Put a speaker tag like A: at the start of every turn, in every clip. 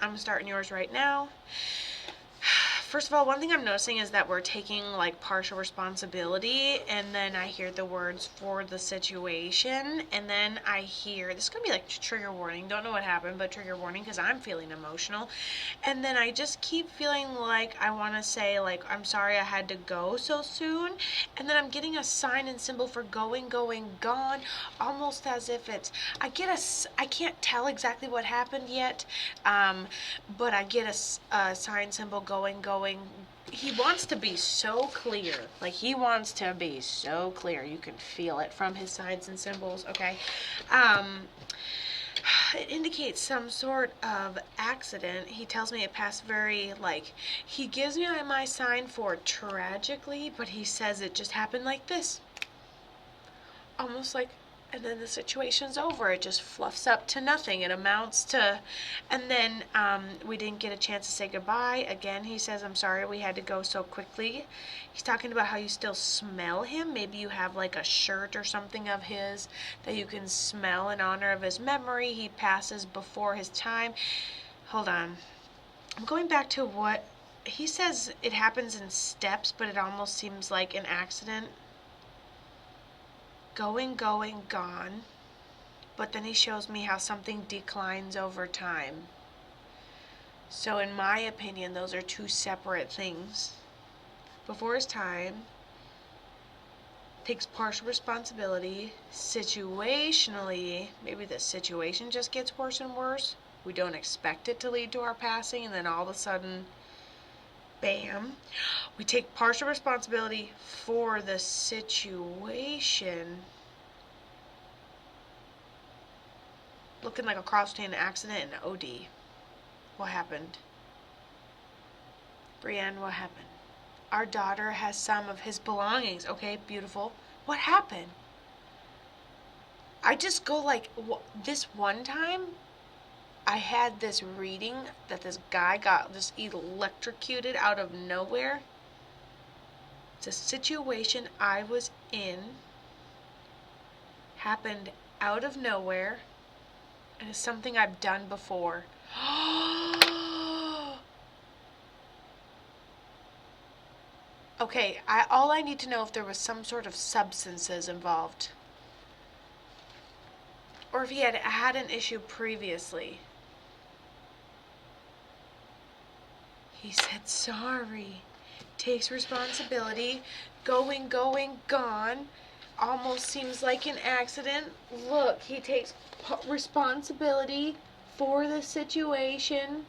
A: I'm starting yours right now. First of all, one thing I'm noticing is that we're taking like partial responsibility, and then I hear the words for the situation, and then I hear this is gonna be like trigger warning. Don't know what happened, but trigger warning because I'm feeling emotional. And then I just keep feeling like I want to say like I'm sorry I had to go so soon, and then I'm getting a sign and symbol for going, gone, almost as if it's I can't tell exactly what happened yet, but I get a sign symbol going. He wants to be so clear. Like, he wants to be so clear. You can feel it from his signs and symbols, okay? It indicates some sort of accident. He tells me it passed very, like, he gives me my sign for tragically, but he says it just happened like this. Almost like, and then the situation's over. It just fluffs up to nothing. It amounts to, and then we didn't get a chance to say goodbye. Again, he says, I'm sorry we had to go so quickly. He's talking about how you still smell him. Maybe you have like a shirt or something of his that you can smell in honor of his memory. He passes before his time. Hold on. I'm going back to what he says. It happens in steps, but it almost seems like an accident. Going, gone. But then he shows me how something declines over time. So in my opinion, those are two separate things. Before his time, takes partial responsibility. Situationally, maybe the situation just gets worse and worse. We don't expect it to lead to our passing, and then all of a sudden, bam. We take partial responsibility for the situation. Looking like a cross between an accident and an OD. What happened? Breann, what happened? Our daughter has some of his belongings. Okay, beautiful. What happened? I just go like, this one time, I had this reading that this guy got just electrocuted out of nowhere. It's a situation I was in, happened out of nowhere, and it's something I've done before. Okay, all I need to know if there was some sort of substances involved. Or if he had had an issue previously. He said sorry. Takes responsibility. Going, gone. Almost seems like an accident. Look, he takes responsibility for the situation.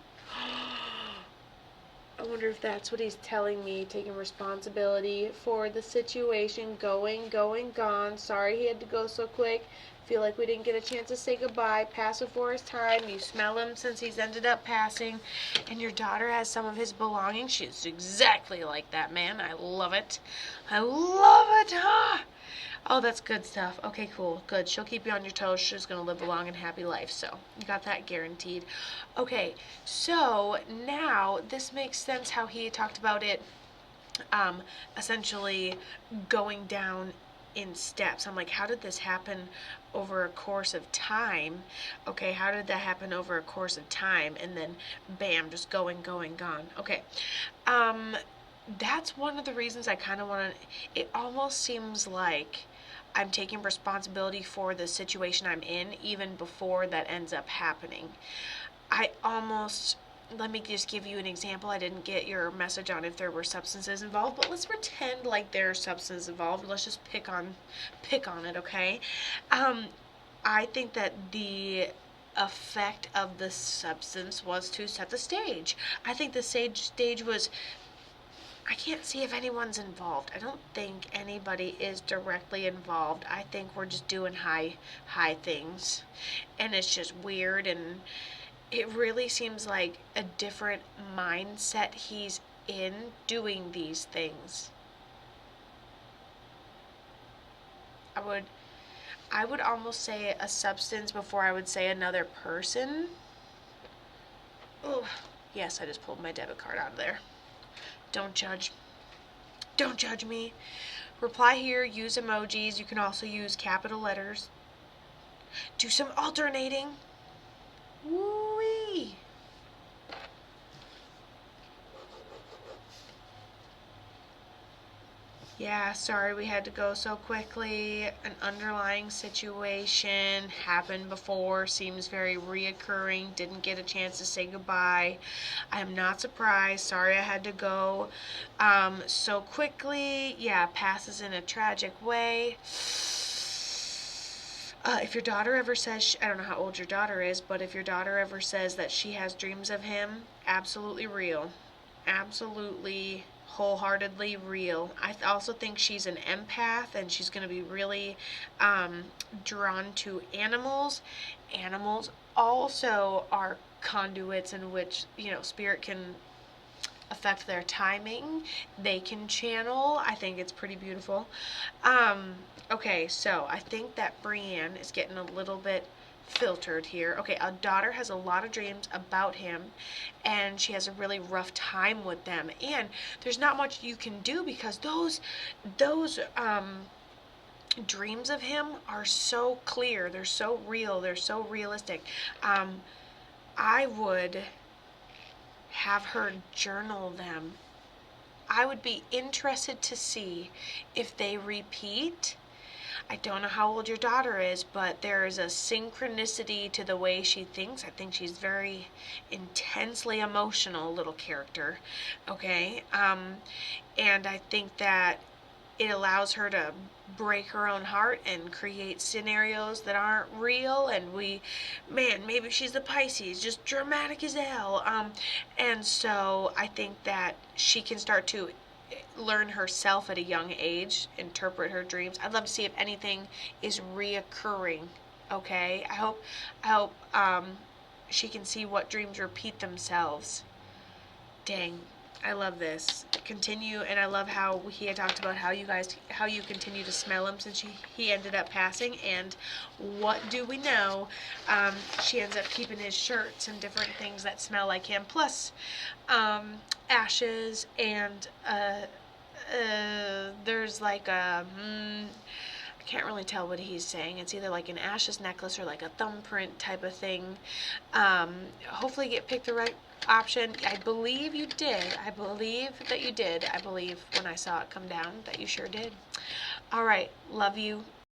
A: I wonder if that's what he's telling me, taking responsibility for the situation, going, gone. Sorry he had to go so quick. Feel like we didn't get a chance to say goodbye. Pass before his time. You smell him since he's ended up passing. And your daughter has some of his belongings. She's exactly like that man. I love it. I love it. Huh? Oh, that's good stuff. Okay, cool. Good. She'll keep you on your toes. She's going to live a long and happy life. So, you got that guaranteed. Okay, so now this makes sense how he talked about it essentially going down in steps. I'm like, how did this happen over a course of time? Okay, how did that happen over a course of time? And then, bam, just going, gone. Okay. That's one of the reasons I kind of want to, it almost seems like I'm taking responsibility for the situation I'm in even before that ends up happening. Let me just give you an example. I didn't get your message on if there were substances involved, but let's pretend like there's substances involved. Let's just pick on it, okay? I think that the effect of the substance was to set the stage. I think the stage was, I can't see if anyone's involved. I don't think anybody is directly involved. I think we're just doing high things. And it's just weird, and it really seems like a different mindset he's in doing these things. I would almost say a substance before I would say another person. Oh, yes, I just pulled my debit card out of there. Don't judge. Don't judge me. Reply here, use emojis. You can also use capital letters. Do some alternating. Woo-wee. Yeah, sorry we had to go so quickly. An underlying situation happened before, seems very reoccurring, didn't get a chance to say goodbye. I am not surprised. Sorry I had to go so quickly. Yeah, passes in a tragic way. If your daughter ever says, I don't know how old your daughter is, but if your daughter ever says that she has dreams of him, absolutely real. Absolutely, wholeheartedly real. I also think she's an empath and she's going to be really drawn to animals. Animals also are conduits in which, spirit can affect their timing. They can channel. I think it's pretty beautiful. Um, okay, so I think that Breann is getting a little bit filtered here. Okay, a daughter has a lot of dreams about him and she has a really rough time with them. And there's not much you can do because those dreams of him are so clear. They're so real. They're so realistic. I would have her journal them. I would be interested to see if they repeat. I don't know how old your daughter is, but there is a synchronicity to the way she thinks. I think she's very intensely emotional little character. Okay? And I think that it allows her to break her own heart and create scenarios that aren't real. And maybe she's a Pisces, just dramatic as hell. And so I think that she can start to learn herself at a young age, interpret her dreams. I'd love to see if anything is reoccurring. Okay, I hope she can see what dreams repeat themselves. Dang, I love this. Continue, and I love how he had talked about how you continue to smell him since he ended up passing. And what do we know? She ends up keeping his shirts and different things that smell like him, plus ashes and there's like a I can't really tell what he's saying. It's either like an ashes necklace or like a thumbprint type of thing. Hopefully you picked the right option. I believe you did. I believe that you did. I believe when I saw it come down that you sure did. All right. Love you.